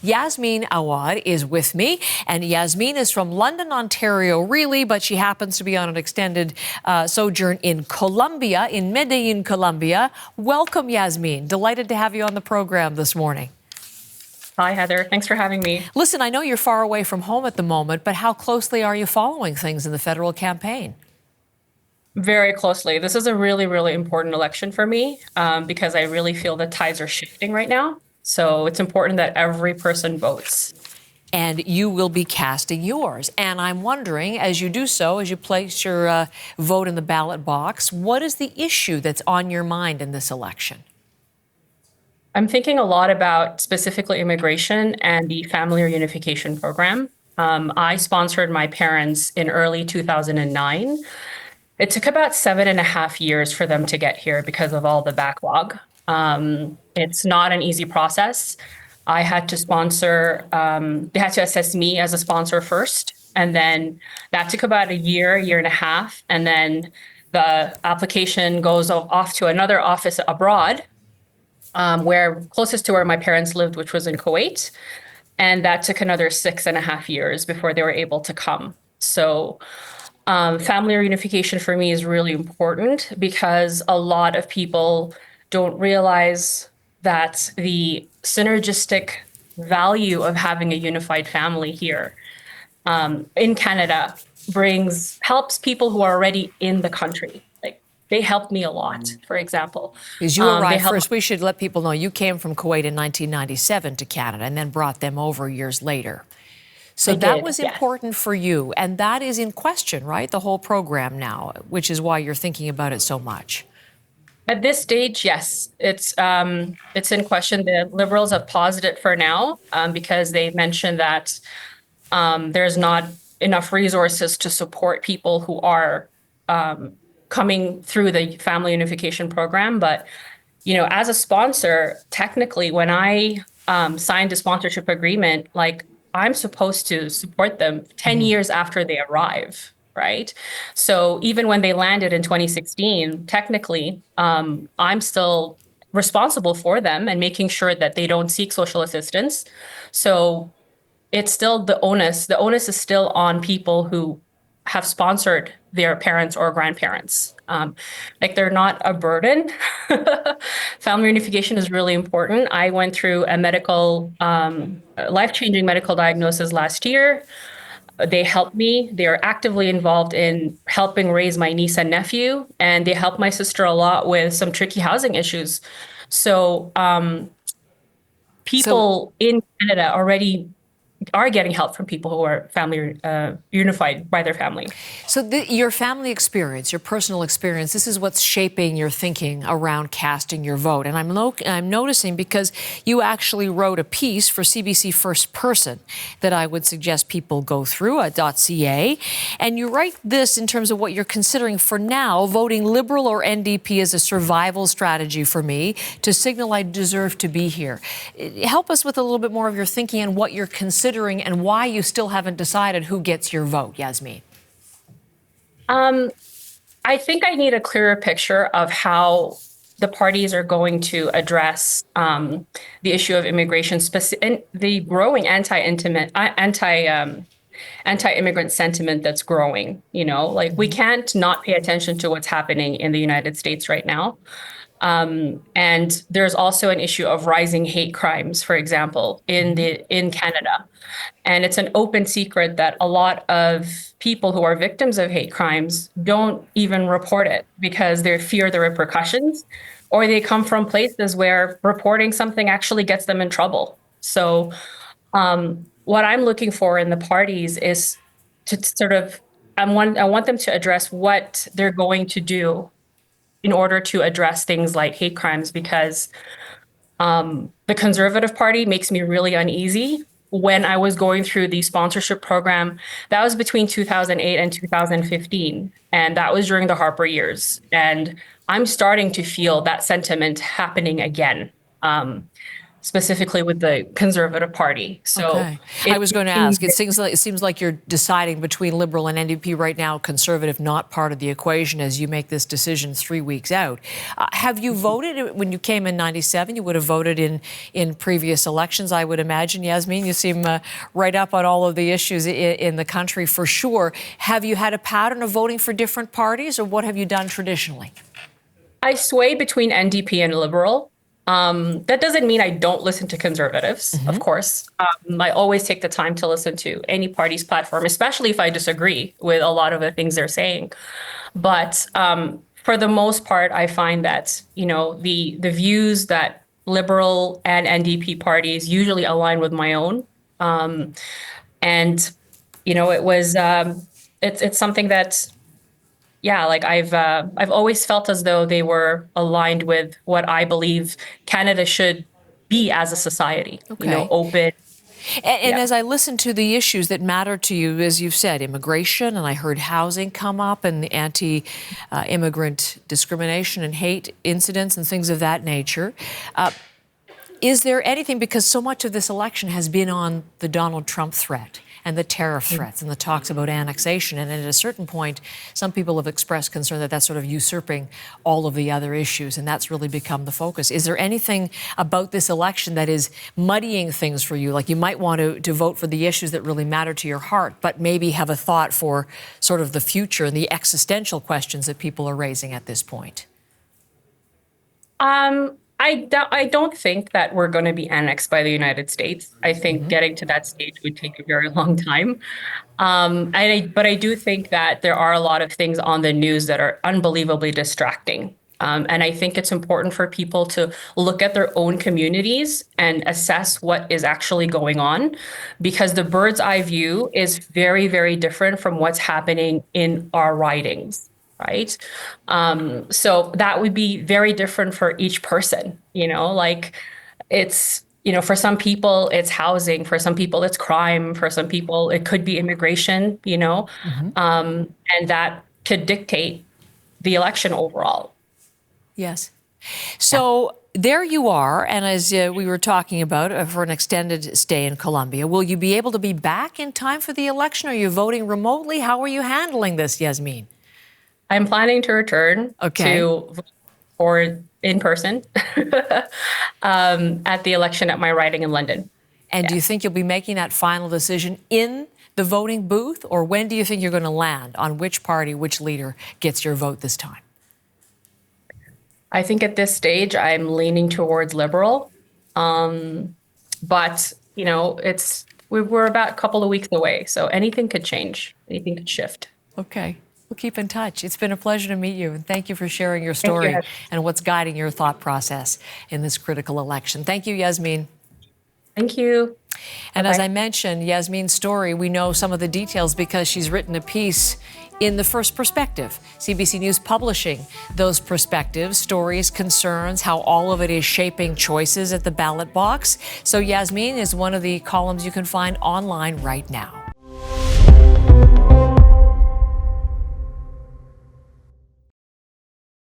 Yasmeen Awadh is with me, and Yasmeen is from London, Ontario, really, but she happens to be on an extended sojourn in Colombia, in Medellin, Colombia. Welcome, Yasmeen. Delighted to have you on the program this morning. Hi, Heather. Thanks for having me. Listen, I know you're far away from home at the moment, but how closely are you following things in the federal campaign? Very closely. This is a really, really important election for me because I really feel the tides are shifting right now. So it's important that every person votes. And you will be casting yours. And I'm wondering, as you do so, as you place your vote in the ballot box, what is the issue that's on your mind in this election? I'm thinking a lot about specifically immigration and the family reunification program. I sponsored my parents in early 2009. It took about 7.5 years for them to get here because of all the backlog. It's not an easy process. I had to sponsor, they had to assess me as a sponsor first. And then that took about a year and a half. And then the application goes off to another office abroad, where closest to where my parents lived, which was in Kuwait. And that took another 6.5 years before they were able to come. So family reunification for me is really important because a lot of people don't realize that the synergistic value of having a unified family here in Canada helps people who are already in the country. Like they helped me a lot, for example. Because you arrived first, we should let people know you came from Kuwait in 1997 to Canada and then brought them over years later. So that was important for you, and that is in question, right? The whole program now, which is why you're thinking about it so much. At this stage, yes, it's in question. The Liberals have paused it for now because they mentioned that there's not enough resources to support people who are coming through the family unification program. But, you know, as a sponsor, technically, when I signed a sponsorship agreement, like I'm supposed to support them 10 years after they arrive. Right. So even when they landed in 2016, technically, I'm still responsible for them and making sure that they don't seek social assistance. So it's still the onus. The onus is still on people who have sponsored their parents or grandparents. Like they're not a burden. Family reunification is really important. I went through a life-changing medical diagnosis last year. They helped me. They are actively involved in helping raise my niece and nephew, and they helped my sister a lot with some tricky housing issues. So people in Canada already are getting help from people who are family unified by their family. So your family experience, your personal experience, this is what's shaping your thinking around casting your vote. And I'm noticing because you actually wrote a piece for CBC First Person that I would suggest people go through at .ca. And you write this in terms of what you're considering for now. Voting Liberal or NDP is a survival strategy for me to signal I deserve to be here. Help us with a little bit more of your thinking and what you're considering and why you still haven't decided who gets your vote, Yasmeen. I think I need a clearer picture of how the parties are going to address the issue of immigration, and the growing anti-immigrant sentiment that's growing. You know, like we can't not pay attention to what's happening in the United States right now. And there's also an issue of rising hate crimes, for example, in Canada. And it's an open secret that a lot of people who are victims of hate crimes don't even report it because they fear the repercussions, or they come from places where reporting something actually gets them in trouble. So what I'm looking for in the parties is to sort of, I want them to address what they're going to do in order to address things like hate crimes, because the Conservative Party makes me really uneasy. When I was going through the sponsorship program, that was between 2008 and 2015, and that was during the Harper years. And I'm starting to feel that sentiment happening again. specifically with the Conservative Party. So Okay. I was going to ask, it seems like you're deciding between Liberal and NDP right now, Conservative not part of the equation as you make this decision 3 weeks out. Have you voted when you came in 97? You would have voted in previous elections, I would imagine. Yasmeen, you seem right up on all of the issues in the country for sure. Have you had a pattern of voting for different parties, or what have you done traditionally? I sway between NDP and Liberal. That doesn't mean I don't listen to Conservatives, of course. I always take the time to listen to any party's platform, especially if I disagree with a lot of the things they're saying. But for the most part, I find that, the views that Liberal and NDP parties usually align with my own. And, it was, it's something that, yeah, like I've always felt as though they were aligned with what I believe Canada should be as a society. Okay. Open. And as I listen to the issues that matter to you, as you've said, immigration, and I heard housing come up, and the anti-immigrant discrimination and hate incidents and things of that nature. Is there anything, because so much of this election has been on the Donald Trump threat and the tariff threats and the talks about annexation, and at a certain point, some people have expressed concern that that's sort of usurping all of the other issues, and that's really become the focus. Is there anything about this election that is muddying things for you? Like you might want to vote for the issues that really matter to your heart, but maybe have a thought for sort of the future and the existential questions that people are raising at this point? I don't think that we're going to be annexed by the United States. I think getting to that stage would take a very long time. But I do think that there are a lot of things on the news that are unbelievably distracting. And I think it's important for people to look at their own communities and assess what is actually going on, because the bird's eye view is very, very different from what's happening in our ridings. Right. So that would be very different for each person, like it's, for some people it's housing, for some people it's crime, for some people it could be immigration, and that could dictate the election overall. Yes. So there you are. And as we were talking about, for an extended stay in Colombia, will you be able to be back in time for the election? Are you voting remotely? How are you handling this, Yasmeen? I'm planning to return to or in person at the election at my riding in London. And do you think you'll be making that final decision in the voting booth, or when do you think you're going to land on which party, which leader gets your vote this time? I think at this stage I'm leaning towards Liberal, but we're about a couple of weeks away, so anything could change, anything could shift. Okay. We'll keep in touch. It's been a pleasure to meet you, and thank you for sharing your story and what's guiding your thought process in this critical election. Thank you, Yasmeen. Thank you. And as I mentioned, Yasmeen's story, we know some of the details because she's written a piece in The First Perspective. CBC News publishing those perspectives, stories, concerns, how all of it is shaping choices at the ballot box. So Yasmeen is one of the columns you can find online right now.